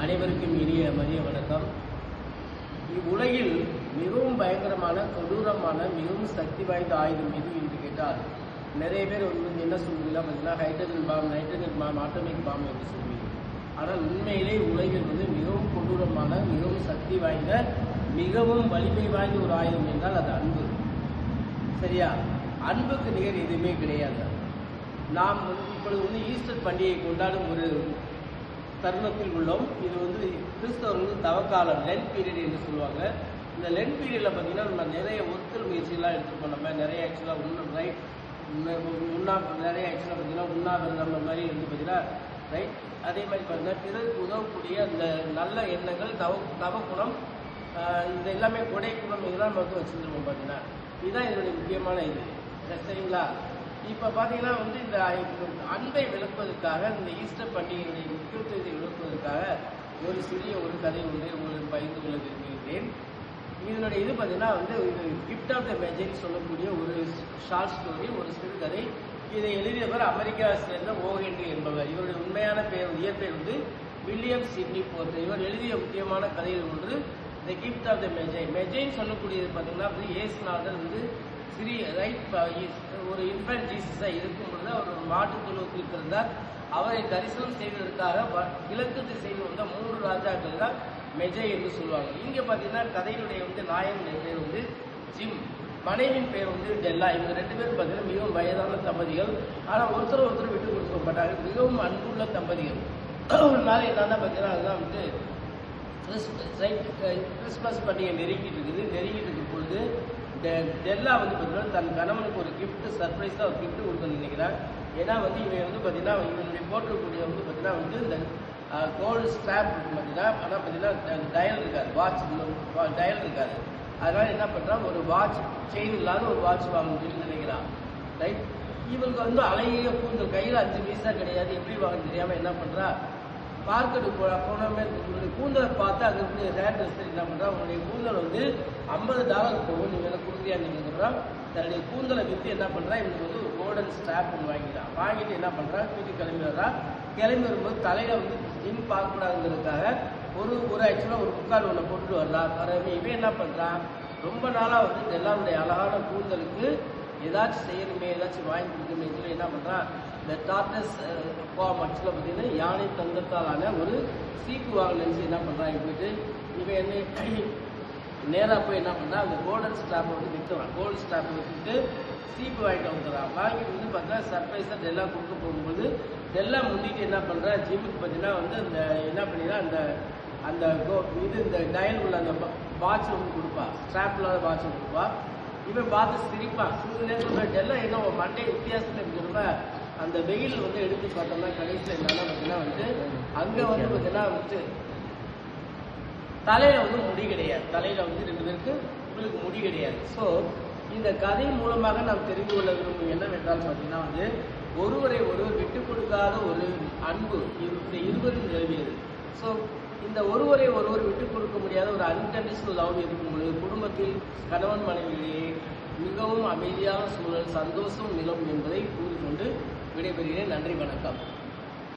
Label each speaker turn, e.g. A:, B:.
A: அனைவருக்கும் இனிய மதிய வணக்கம். இவ்வுலகில் மிகவும் பயங்கரமான, கொடூரமான, மிகவும் சக்தி வாய்ந்த ஆயுதம் எது என்று கேட்டால் நிறைய பேர் என்ன சொல்லுவீங்கன்னா பார்த்தீங்கன்னா hydrogen bomb, nitrogen bomb, atomic bomb என்று சொல்லுவீங்க. ஆனால் உண்மையிலே உலகில் மிகவும் கொடூரமான, மிகவும் சக்தி வாய்ந்த, மிகவும் வலிமை வாய்ந்த ஒரு ஆயுதம் என்றால் அது அன்பு. சரியா? அன்புக்கு நிகர் எதுவுமே கிடையாது. நாம் இப்பொழுது ஈஸ்டர் பண்டிகை கொண்டாடும் ஒரு தருணத்தில் உள்ளோம். இது கிறிஸ்தவர்கள் தவக்காலம், லென்ட் பீரியட் என்று சொல்லுவாங்க. இந்த லென்ட் பீரியடில் பார்த்தீங்கன்னா நம்ம நிறைய ஒருத்தல் முயற்சிகள்லாம் எடுத்துப்போம். நம்ம நிறைய ஆக்சுவலாக நிறைய ஆக்சுவலாக பார்த்தீங்கன்னா உண்ணாவிரதம் அந்த மாதிரி பார்த்தீங்கன்னா ரைட். அதே மாதிரி பார்த்தீங்கன்னா பிறருக்கு உதவக்கூடிய அந்த நல்ல எண்ணங்கள், தவக்குணம், இந்த எல்லாமே கொடை குணம் இதெல்லாம் நம்ம வச்சுருக்கோம். பார்த்தீங்கன்னா இதுதான் இதனுடைய முக்கியமான இது. சரிங்களா? இப்போ பார்த்தீங்கன்னா இந்த அன்பை விளக்குவதற்காக, இந்த ஈஸ்டர் பண்டிகையினுடைய முக்கியத்துவத்தை விளக்குவதற்காக ஒரு சிறிய கதை உங்களுக்கு பகிர்ந்து கொள்ள விரும்புகிறேன். இதனுடைய இது பார்த்தீங்கன்னா இது கிஃப்ட் ஆஃப் த மெஜைன்னு சொல்லக்கூடிய ஒரு ஷார்ட் ஸ்டோரி, ஒரு சிறுகதை. இதை எழுதியவர் அமெரிக்காவை சேர்ந்த ஓ ஹென்றி என்பவர். இவருடைய உண்மையான இயற்பெயர் வில்லியம் சிட்னி போர்ட். இவர் எழுதிய முக்கியமான கதைகள் ஒன்று த கிஃப்ட் ஆஃப் த மெஜை. மெஜைன்னு சொல்லக்கூடியது பார்த்தீங்கன்னா இயேசுநாதர் ஒரு இன்ஃபன்ட் ஜீசஸாக இருக்கும் பொழுது அவர் ஒரு மாட்டுத் தொழுவத்தில் இருந்தார். அவரை தரிசனம் செய்வதற்காக கிழக்கு திசையில் வந்த 3 ராஜாக்கள் தான் மெஜை என்று சொல்லுவாங்க. இங்கே பார்த்தீங்கன்னா கதையினுடைய நாயகனுடைய பேர் ஜிம், மனைவியின் பேர் டெல்லா. இவங்க 2 பேரும் பார்த்தீங்கன்னா மிகவும் வயதான தம்பதிகள். ஆனால் ஒருத்தர் விட்டு கொடுக்க மாட்டாங்க. மிகவும் அன்புள்ள தம்பதிகள். ஒரு நாள் என்னன்னா பார்த்தீங்கன்னா அதுதான் கிறிஸ்மஸ் பண்டிகை நெருங்கிட்டு இருக்கும் பொழுது டெல்லா பார்த்தீங்கன்னா தன் கணவனுக்கு ஒரு கிஃப்ட், சர்ப்ரைஸாக ஒரு கிஃப்ட் கொடுக்கணும்னு நினைக்கிறான். ஏன்னா இவன் பார்த்தீங்கன்னா இவனுடைய போட்டக்கூடிய பார்த்தீங்கன்னா இந்த கோல்டு ஸ்ட்ராப் இருக்கு பார்த்தீங்கன்னா. ஆனால் பார்த்தீங்கன்னா டயல் இருக்காது, வாட்ச் டயல் இருக்காது. அதனால் என்ன பண்ணுறான், ஒரு வாட்ச் செயின் இல்லாத ஒரு வாட்ச் வாங்கணும்னு சொல்லி நினைக்கிறான். ரைட். இவனுக்கு அழகிய கூந்தல், கையில் 5 பைசா கிடையாது, எப்படி வாங்க தெரியாமல் என்ன பண்ணுறா, மார்க்கெட்டுக்கு போனமே கூந்தலை பார்த்து அங்கே ஹேர் ட்ரெஸ்ஸர் என்ன பண்ணுறா, உன்னுடைய கூந்தல் $50 போகும், நீங்கள் என்ன கொடுக்குறியான்னு சொல்கிறான். தன்னுடைய கூந்தலை விற்று என்ன பண்ணுறா, இவனுக்கு ஒரு கோல்டன் ஸ்ட்ராப் ஒன்று வாங்கிட்டான். வாங்கிட்டு என்ன பண்ணுறா, தூக்கி கிளம்பி வரும்போது தலையில் ஜிம் பார்க்கக்கூடாதுங்கிறதுக்காக ஒரு ஆக்சுவலாக ஒரு முக்கால் ஒன்று போட்டுட்டு வரலாம். இவன் என்ன பண்ணுறான், ரொம்ப நாளாக எல்லாருடைய அழகான கூந்தலுக்கு ஏதாச்சும் செய்யணுமே, ஏதாச்சும் வாங்கி கொடுக்கணுமே சொல்லி என்ன பண்ணுறான், இந்த டார்டஸ் ஃபார்ம் ஆக்சுவலாக பார்த்தீங்கன்னா யானை தங்கத்தாலான ஒரு சீப்பு வாங்க நினச்சி என்ன பண்ணுறான், போயிட்டு இவன் என்ன நேராக போய் என்ன பண்ணுறான், அந்த கோல்டன் ஸ்டாப்பை விற்றுறான். கோல்டு ஸ்டாப்பை வச்சுட்டு சீப்பு வாங்கிட்டு வந்துடுறான். வாங்கிட்டு பார்த்தீங்கன்னா சர்ப்ரைஸாக டெல்லா கொடுக்க போகும்போது டெல்லா முந்திட்டு என்ன பண்ணுறா, ஜிம்முக்கு பார்த்தீங்கன்னா அந்த என்ன பண்ணிடுறான், அந்த இந்த டயல் உள்ள அந்த வாட்ச் கொடுப்பா, ஸ்ட்ராப்பில்லாத வாட்ச் கொடுப்பா. இவன் பார்த்து சிரிப்பான். சிறிது டெல்லாம் என்ன மண்டே வித்தியாசத்தில் இருக்கிறப்ப அந்த வெயில் எடுத்து பார்த்தோம்னா கடைசியில் என்னன்னா பார்த்தீங்கன்னா அங்கே பார்த்தீங்கன்னா தலையில் முடி கிடையாது. தலையில் 2 பேருக்கு உங்களுக்கு முடி கிடையாது. ஸோ இந்த கதை மூலமாக நாம் தெரிந்து கொள்ள விரும்பும் என்னவென்றால் பார்த்தீங்கன்னா ஒருவரை ஒருவர் விட்டுக் கொடுக்காத ஒரு அன்பு இந்த 20 நிலவியது. ஸோ இந்த ஒருவரை ஒருவர் விட்டுக் கொடுக்க முடியாத ஒரு அன்கண்டிஷனல் லவ் இருக்கும் பொழுது குடும்பத்தில் கணவன் மனைவியிலேயே மிகவும் அமைதியான சூழல், சந்தோஷம் நிலவும் என்பதை கூறிக்கொண்டு விடைபெறுகிறேன். நன்றி, வணக்கம்.